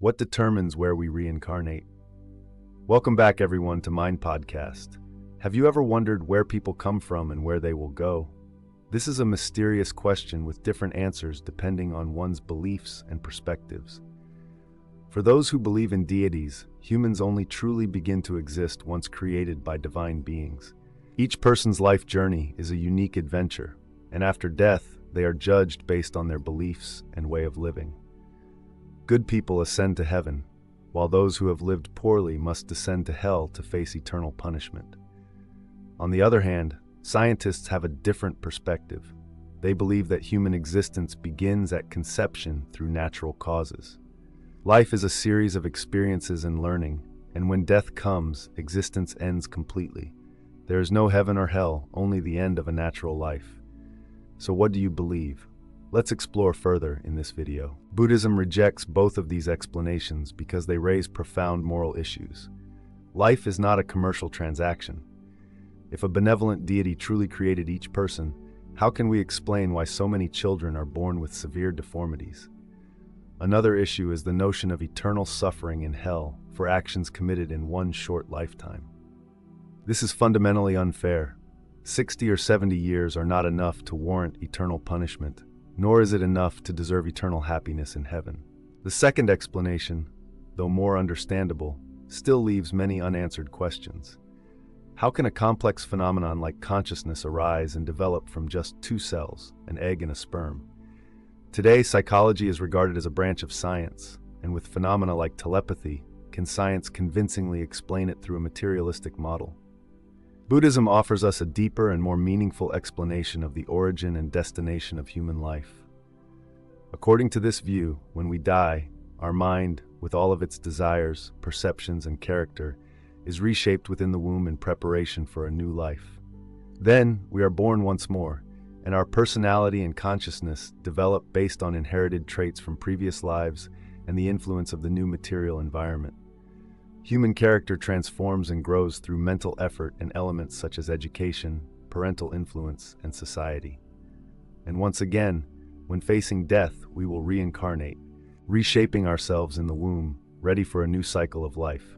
What determines where we reincarnate? Welcome back, everyone, to Mind Podcast. Have you ever wondered where people come from and where they will go? This is a mysterious question with different answers depending on one's beliefs and perspectives. For those who believe in deities, humans only truly begin to exist once created by divine beings. Each person's life journey is a unique adventure, and after death, they are judged based on their beliefs and way of living. Good people ascend to heaven, while those who have lived poorly must descend to hell to face eternal punishment. On the other hand, scientists have a different perspective. They believe that human existence begins at conception through natural causes. Life is a series of experiences and learning, and when death comes, existence ends completely. There is no heaven or hell, only the end of a natural life. So what do you believe? Let's explore further in this video. Buddhism rejects both of these explanations because they raise profound moral issues. Life is not a commercial transaction. If a benevolent deity truly created each person, how can we explain why so many children are born with severe deformities? Another issue is the notion of eternal suffering in hell for actions committed in one short lifetime. This is fundamentally unfair. 60 or 70 years are not enough to warrant eternal punishment, nor is it enough to deserve eternal happiness in heaven. The second explanation, though more understandable, still leaves many unanswered questions. How can a complex phenomenon like consciousness arise and develop from just two cells, an egg and a sperm? Today, psychology is regarded as a branch of science, and with phenomena like telepathy, can science convincingly explain it through a materialistic model? Buddhism offers us a deeper and more meaningful explanation of the origin and destination of human life. According to this view, when we die, our mind, with all of its desires, perceptions, and character, is reshaped within the womb in preparation for a new life. Then, we are born once more, and our personality and consciousness develop based on inherited traits from previous lives and the influence of the new material environment. Human character transforms and grows through mental effort and elements such as education, parental influence, and society. And once again, when facing death, we will reincarnate, reshaping ourselves in the womb, ready for a new cycle of life.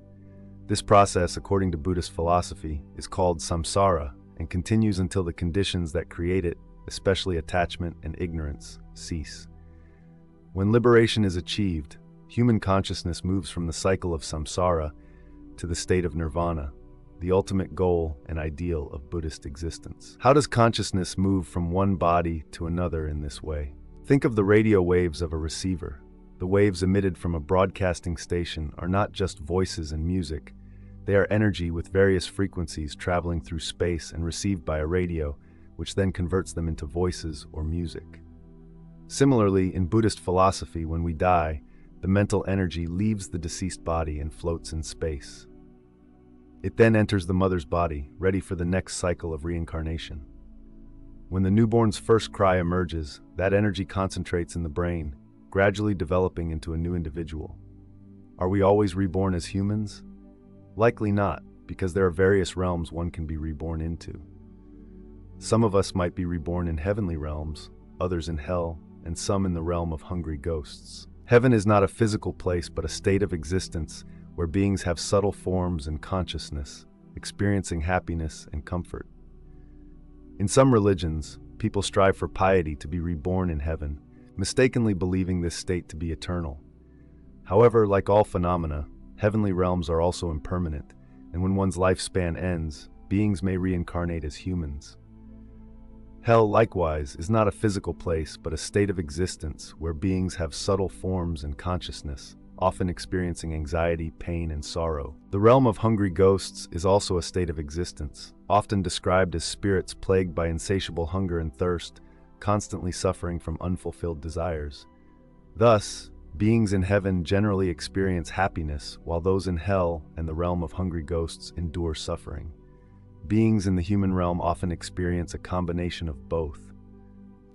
This process, according to Buddhist philosophy, is called Samsara and continues until the conditions that create it, especially attachment and ignorance, cease. When liberation is achieved, human consciousness moves from the cycle of samsara to the state of nirvana, the ultimate goal and ideal of Buddhist existence. How does consciousness move from one body to another in this way? Think of the radio waves of a receiver. The waves emitted from a broadcasting station are not just voices and music. They are energy with various frequencies traveling through space and received by a radio, which then converts them into voices or music. Similarly, in Buddhist philosophy, when we die, the mental energy leaves the deceased body and floats in space. It then enters the mother's body, ready for the next cycle of reincarnation. When the newborn's first cry emerges, that energy concentrates in the brain, gradually developing into a new individual. Are we always reborn as humans? Likely not, because there are various realms one can be reborn into. Some of us might be reborn in heavenly realms, others in hell, and some in the realm of hungry ghosts. Heaven is not a physical place, but a state of existence where beings have subtle forms and consciousness, experiencing happiness and comfort. In some religions, people strive for piety to be reborn in heaven, mistakenly believing this state to be eternal. However, like all phenomena, heavenly realms are also impermanent, and when one's lifespan ends, beings may reincarnate as humans. Hell, likewise, is not a physical place, but a state of existence where beings have subtle forms and consciousness, often experiencing anxiety, pain, and sorrow. The realm of hungry ghosts is also a state of existence, often described as spirits plagued by insatiable hunger and thirst, constantly suffering from unfulfilled desires. Thus, beings in heaven generally experience happiness, while those in hell and the realm of hungry ghosts endure suffering. Beings in the human realm often experience a combination of both.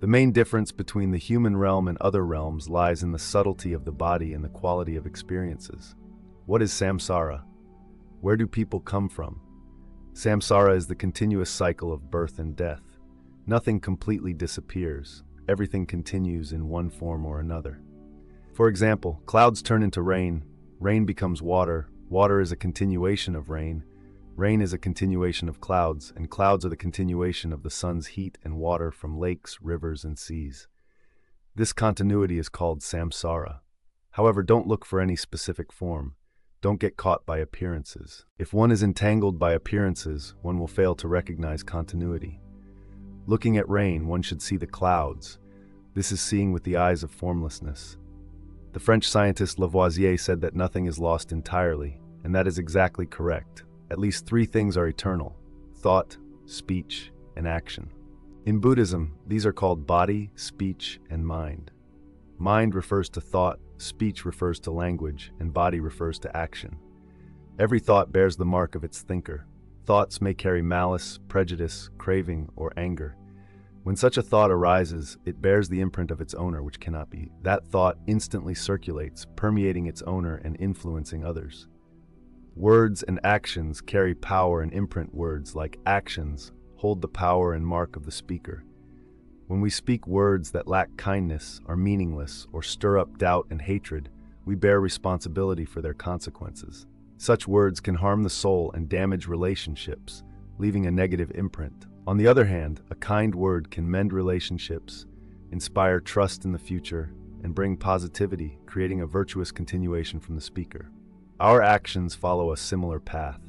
The main difference between the human realm and other realms lies in the subtlety of the body and the quality of experiences. What is samsara? Where do people come from? Samsara is the continuous cycle of birth and death. Nothing completely disappears. Everything continues in one form or another. For example, clouds turn into rain, rain becomes water, water is a continuation of rain, rain is a continuation of clouds, and clouds are the continuation of the sun's heat and water from lakes, rivers, and seas. This continuity is called Samsara. However, don't look for any specific form. Don't get caught by appearances. If one is entangled by appearances, one will fail to recognize continuity. Looking at rain, one should see the clouds. This is seeing with the eyes of formlessness. The French scientist Lavoisier said that nothing is lost entirely, and that is exactly correct. At least three things are eternal: thought, speech, and action. In Buddhism, these are called body, speech, and mind. Mind refers to thought, speech refers to language, and body refers to action. Every thought bears the mark of its thinker. Thoughts may carry malice, prejudice, craving, or anger. When such a thought arises, it bears the imprint of its owner, which cannot be. That thought instantly circulates, permeating its owner and influencing others. Words and actions carry power and imprint. Words, like actions, hold the power and mark of the speaker. When we speak words that lack kindness, are meaningless, or stir up doubt and hatred, we bear responsibility for their consequences. Such words can harm the soul and damage relationships, leaving a negative imprint. On the other hand, a kind word can mend relationships, inspire trust in the future, and bring positivity, creating a virtuous continuation from the speaker. Our actions follow a similar path.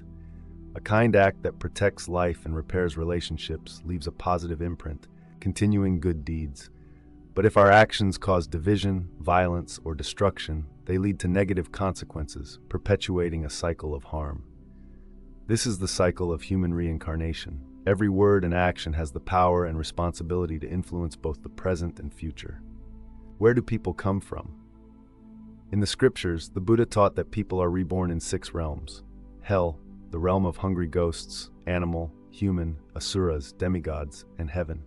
A kind act that protects life and repairs relationships leaves a positive imprint, continuing good deeds. But if our actions cause division, violence, or destruction, they lead to negative consequences, perpetuating a cycle of harm. This is the cycle of human reincarnation. Every word and action has the power and responsibility to influence both the present and future. Where do people come from? In the scriptures, the Buddha taught that people are reborn in 6 realms: hell, the realm of hungry ghosts, animal, human, asuras, demigods, and heaven.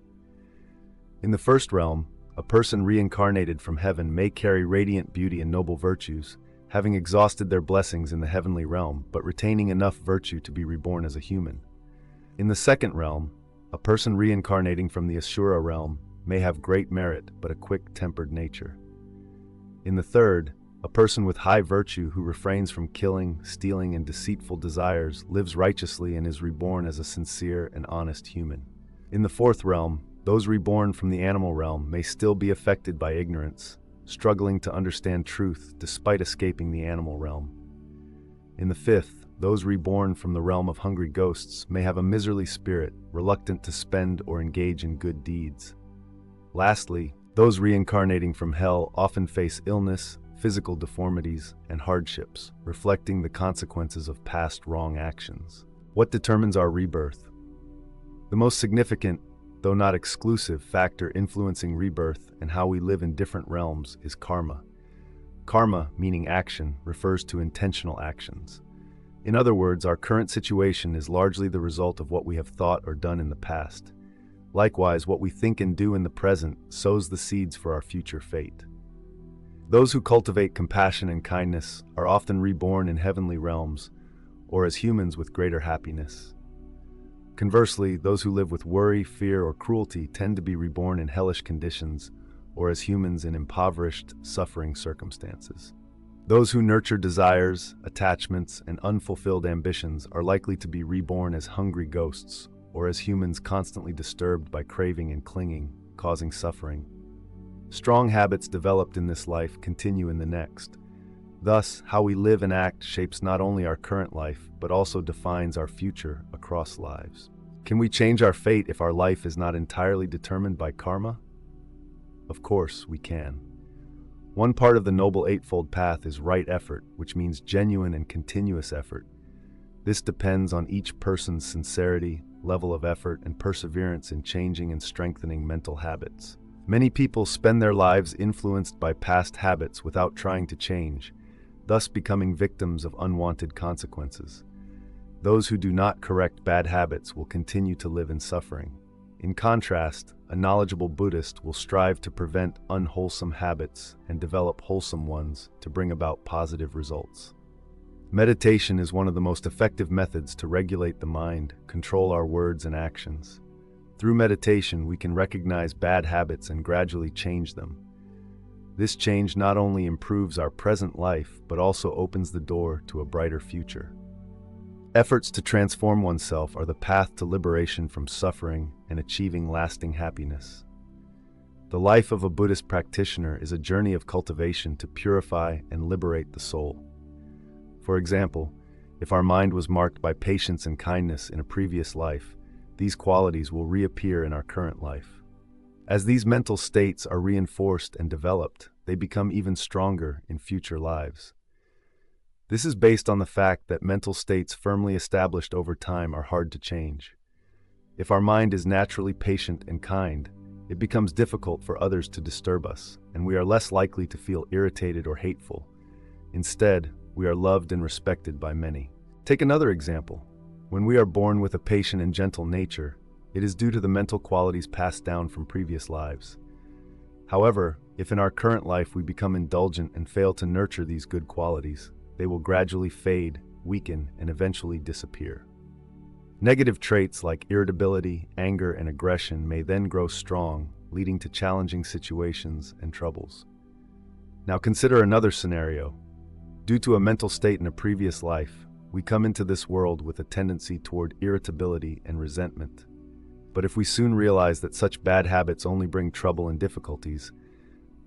In the first realm, a person reincarnated from heaven may carry radiant beauty and noble virtues, having exhausted their blessings in the heavenly realm, but retaining enough virtue to be reborn as a human. In the second realm, a person reincarnating from the Asura realm may have great merit, but a quick-tempered nature. In the third, a person with high virtue who refrains from killing, stealing, and deceitful desires lives righteously and is reborn as a sincere and honest human. In the fourth realm, those reborn from the animal realm may still be affected by ignorance, struggling to understand truth despite escaping the animal realm. In the fifth, those reborn from the realm of hungry ghosts may have a miserly spirit, reluctant to spend or engage in good deeds. Lastly, those reincarnating from hell often face illness, physical deformities, and hardships, reflecting the consequences of past wrong actions. What determines our rebirth? The most significant, though not exclusive, factor influencing rebirth and how we live in different realms is karma. Karma, meaning action, refers to intentional actions. In other words, our current situation is largely the result of what we have thought or done in the past. Likewise, what we think and do in the present sows the seeds for our future fate. Those who cultivate compassion and kindness are often reborn in heavenly realms, or as humans with greater happiness. Conversely, those who live with worry, fear, or cruelty tend to be reborn in hellish conditions, or as humans in impoverished, suffering circumstances. Those who nurture desires, attachments, and unfulfilled ambitions are likely to be reborn as hungry ghosts, or as humans constantly disturbed by craving and clinging, causing suffering. Strong habits developed in this life continue in the next. Thus, how we live and act shapes not only our current life, but also defines our future across lives. Can we change our fate if our life is not entirely determined by karma? Of course, we can. One part of the Noble Eightfold Path is right effort, which means genuine and continuous effort. This depends on each person's sincerity, level of effort, and perseverance in changing and strengthening mental habits. Many people spend their lives influenced by past habits without trying to change, thus becoming victims of unwanted consequences. Those who do not correct bad habits will continue to live in suffering. In contrast, a knowledgeable Buddhist will strive to prevent unwholesome habits and develop wholesome ones to bring about positive results. Meditation is one of the most effective methods to regulate the mind, control our words and actions. Through meditation, we can recognize bad habits and gradually change them. This change not only improves our present life, but also opens the door to a brighter future. Efforts to transform oneself are the path to liberation from suffering and achieving lasting happiness. The life of a Buddhist practitioner is a journey of cultivation to purify and liberate the soul. For example, if our mind was marked by patience and kindness in a previous life, these qualities will reappear in our current life. As these mental states are reinforced and developed, they become even stronger in future lives. This is based on the fact that mental states firmly established over time are hard to change. If our mind is naturally patient and kind, it becomes difficult for others to disturb us, and we are less likely to feel irritated or hateful. Instead, we are loved and respected by many. Take another example. When we are born with a patient and gentle nature, it is due to the mental qualities passed down from previous lives. However, if in our current life we become indulgent and fail to nurture these good qualities, they will gradually fade, weaken, and eventually disappear. Negative traits like irritability, anger, and aggression may then grow strong, leading to challenging situations and troubles. Now consider another scenario. Due to a mental state in a previous life, we come into this world with a tendency toward irritability and resentment. But if we soon realize that such bad habits only bring trouble and difficulties,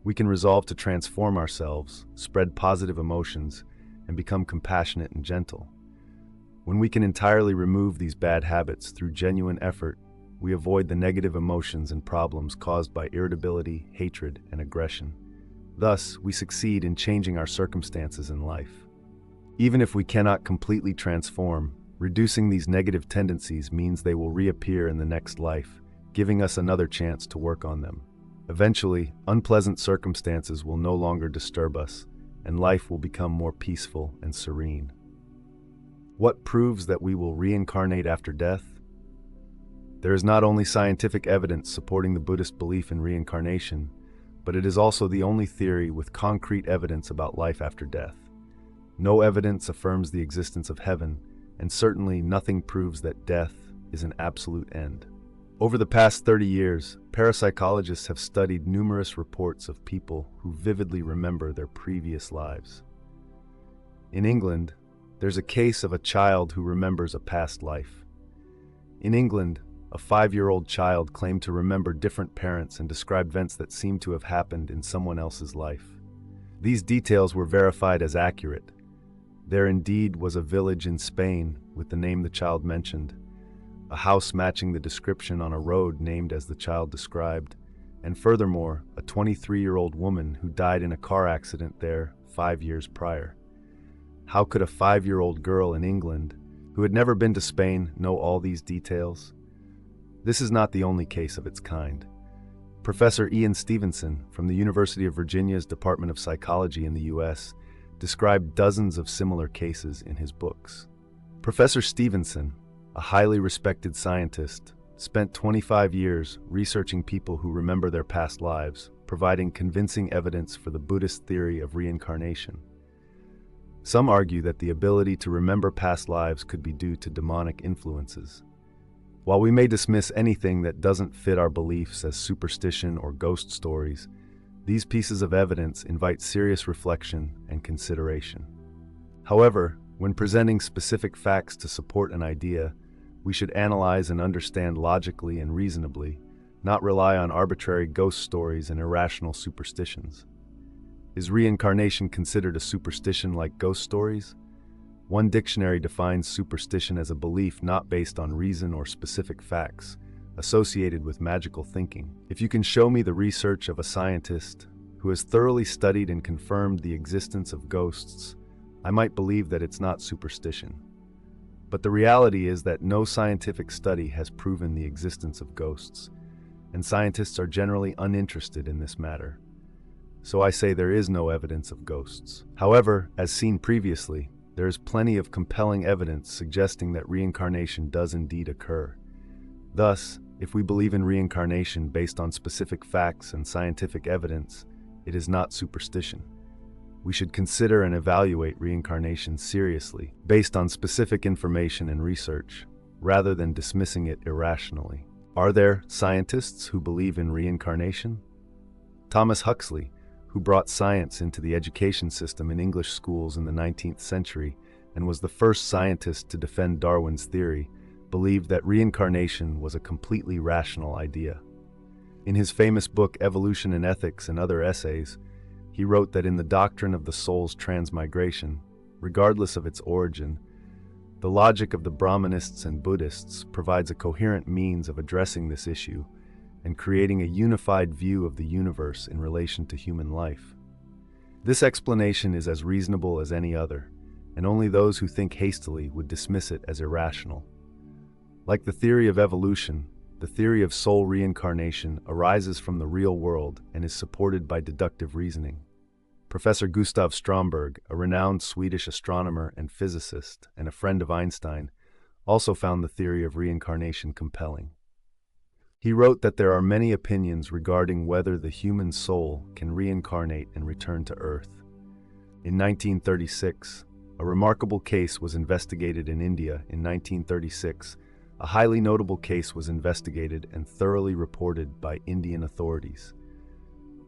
we can resolve to transform ourselves, spread positive emotions, and become compassionate and gentle. When we can entirely remove these bad habits through genuine effort, we avoid the negative emotions and problems caused by irritability, hatred, and aggression. Thus, we succeed in changing our circumstances in life. Even if we cannot completely transform, reducing these negative tendencies means they will reappear in the next life, giving us another chance to work on them. Eventually, unpleasant circumstances will no longer disturb us, and life will become more peaceful and serene. What proves that we will reincarnate after death? There is not only scientific evidence supporting the Buddhist belief in reincarnation, but it is also the only theory with concrete evidence about life after death. No evidence affirms the existence of heaven, and certainly nothing proves that death is an absolute end. Over the past 30 years, parapsychologists have studied numerous reports of people who vividly remember their previous lives. In England, there's a case of a child who remembers a past life. In England, a 5-year-old child claimed to remember different parents and described events that seemed to have happened in someone else's life. These details were verified as accurate. There indeed was a village in Spain with the name the child mentioned, a house matching the description on a road named as the child described, and furthermore, a 23-year-old woman who died in a car accident there 5 years prior. How could a 5-year-old girl in England, who had never been to Spain, know all these details? This is not the only case of its kind. Professor Ian Stevenson from the University of Virginia's Department of Psychology in the U.S. described dozens of similar cases in his books. Professor Stevenson, a highly respected scientist, spent 25 years researching people who remember their past lives, providing convincing evidence for the Buddhist theory of reincarnation. Some argue that the ability to remember past lives could be due to demonic influences. While we may dismiss anything that doesn't fit our beliefs as superstition or ghost stories, these pieces of evidence invite serious reflection and consideration. However, when presenting specific facts to support an idea, we should analyze and understand logically and reasonably, not rely on arbitrary ghost stories and irrational superstitions. Is reincarnation considered a superstition like ghost stories? One dictionary defines superstition as a belief not based on reason or specific facts, associated with magical thinking. If you can show me the research of a scientist who has thoroughly studied and confirmed the existence of ghosts, I might believe that it's not superstition. But the reality is that no scientific study has proven the existence of ghosts, and scientists are generally uninterested in this matter. So I say there is no evidence of ghosts. However, as seen previously, there is plenty of compelling evidence suggesting that reincarnation does indeed occur. Thus, if we believe in reincarnation based on specific facts and scientific evidence, it is not superstition. We should consider and evaluate reincarnation seriously, based on specific information and research, rather than dismissing it irrationally. Are there scientists who believe in reincarnation? Thomas Huxley, who brought science into the education system in English schools in the 19th century and was the first scientist to defend Darwin's theory, believed that reincarnation was a completely rational idea. In his famous book Evolution and Ethics and Other Essays, he wrote that in the doctrine of the soul's transmigration, regardless of its origin, the logic of the Brahmanists and Buddhists provides a coherent means of addressing this issue and creating a unified view of the universe in relation to human life. This explanation is as reasonable as any other, and only those who think hastily would dismiss it as irrational. Like the theory of evolution, the theory of soul reincarnation arises from the real world and is supported by deductive reasoning. Professor Gustav Stromberg, a renowned Swedish astronomer and physicist and a friend of Einstein, also found the theory of reincarnation compelling. He wrote that there are many opinions regarding whether the human soul can reincarnate and return to Earth. In 1936, a remarkable case was investigated in India. In 1936, a highly notable case was investigated and thoroughly reported by Indian authorities.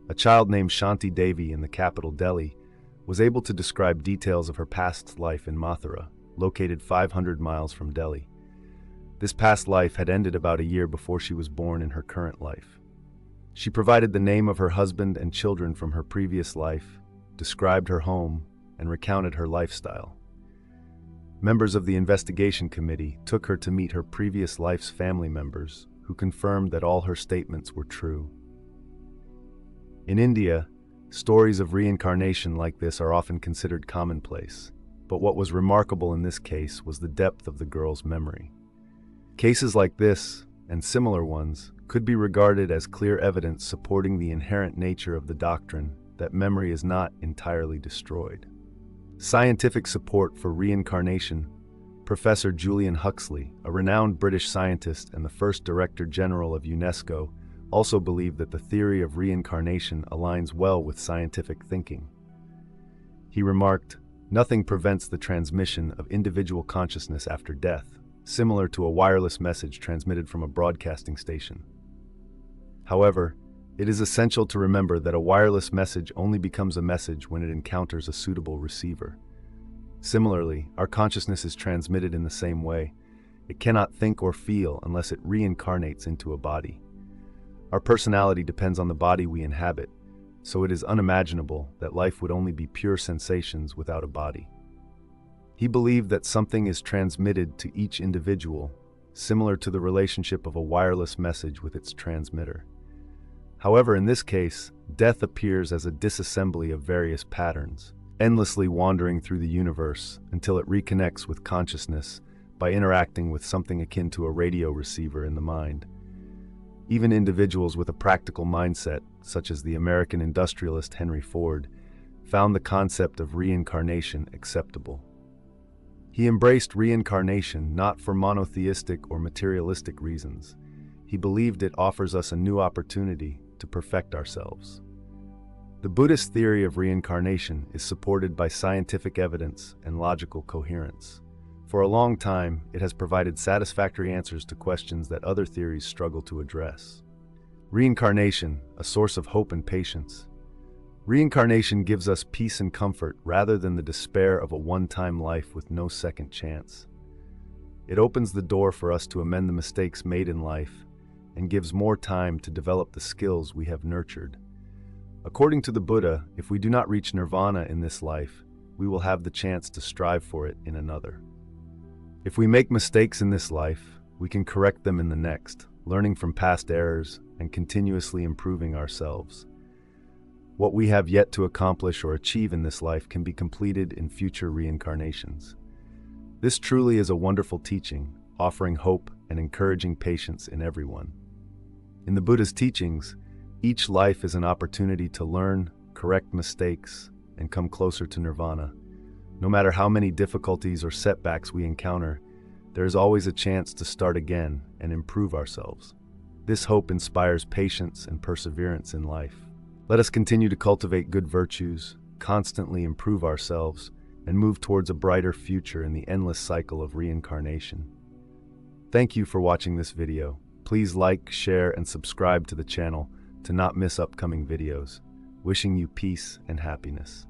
A child named Shanti Devi in the capital Delhi was able to describe details of her past life in Mathura, located 500 miles from Delhi. This past life had ended about a year before she was born in her current life. She provided the name of her husband and children from her previous life, described her home, and recounted her lifestyle. Members of the investigation committee took her to meet her previous life's family members, who confirmed that all her statements were true. In India, stories of reincarnation like this are often considered commonplace, but what was remarkable in this case was the depth of the girl's memory. Cases like this, and similar ones, could be regarded as clear evidence supporting the inherent nature of the doctrine that memory is not entirely destroyed. Scientific support for reincarnation. Professor Julian Huxley, a renowned British scientist and the first Director General of UNESCO, also believed that the theory of reincarnation aligns well with scientific thinking. He remarked, "Nothing prevents the transmission of individual consciousness after death, similar to a wireless message transmitted from a broadcasting station. However, it is essential to remember that a wireless message only becomes a message when it encounters a suitable receiver. Similarly, our consciousness is transmitted in the same way. It cannot think or feel unless it reincarnates into a body. Our personality depends on the body we inhabit, so it is unimaginable that life would only be pure sensations without a body." He believed that something is transmitted to each individual, similar to the relationship of a wireless message with its transmitter. However, in this case, death appears as a disassembly of various patterns, endlessly wandering through the universe until it reconnects with consciousness by interacting with something akin to a radio receiver in the mind. Even individuals with a practical mindset, such as the American industrialist Henry Ford, found the concept of reincarnation acceptable. He embraced reincarnation not for monotheistic or materialistic reasons. He believed it offers us a new opportunity to perfect ourselves. The Buddhist theory of reincarnation is supported by scientific evidence and logical coherence. For a long time, it has provided satisfactory answers to questions that other theories struggle to address. Reincarnation, a source of hope and patience. Reincarnation gives us peace and comfort rather than the despair of a one-time life with no second chance. It opens the door for us to amend the mistakes made in life and gives more time to develop the skills we have nurtured. According to the Buddha, if we do not reach nirvana in this life, we will have the chance to strive for it in another. If we make mistakes in this life, we can correct them in the next, learning from past errors and continuously improving ourselves. What we have yet to accomplish or achieve in this life can be completed in future reincarnations. This truly is a wonderful teaching, offering hope and encouraging patience in everyone. In the Buddha's teachings, each life is an opportunity to learn, correct mistakes, and come closer to nirvana. No matter how many difficulties or setbacks we encounter, there is always a chance to start again and improve ourselves. This hope inspires patience and perseverance in life. Let us continue to cultivate good virtues, constantly improve ourselves, and move towards a brighter future in the endless cycle of reincarnation. Thank you for watching this video. Please like, share, and subscribe to the channel to not miss upcoming videos. wishing you peace and happiness.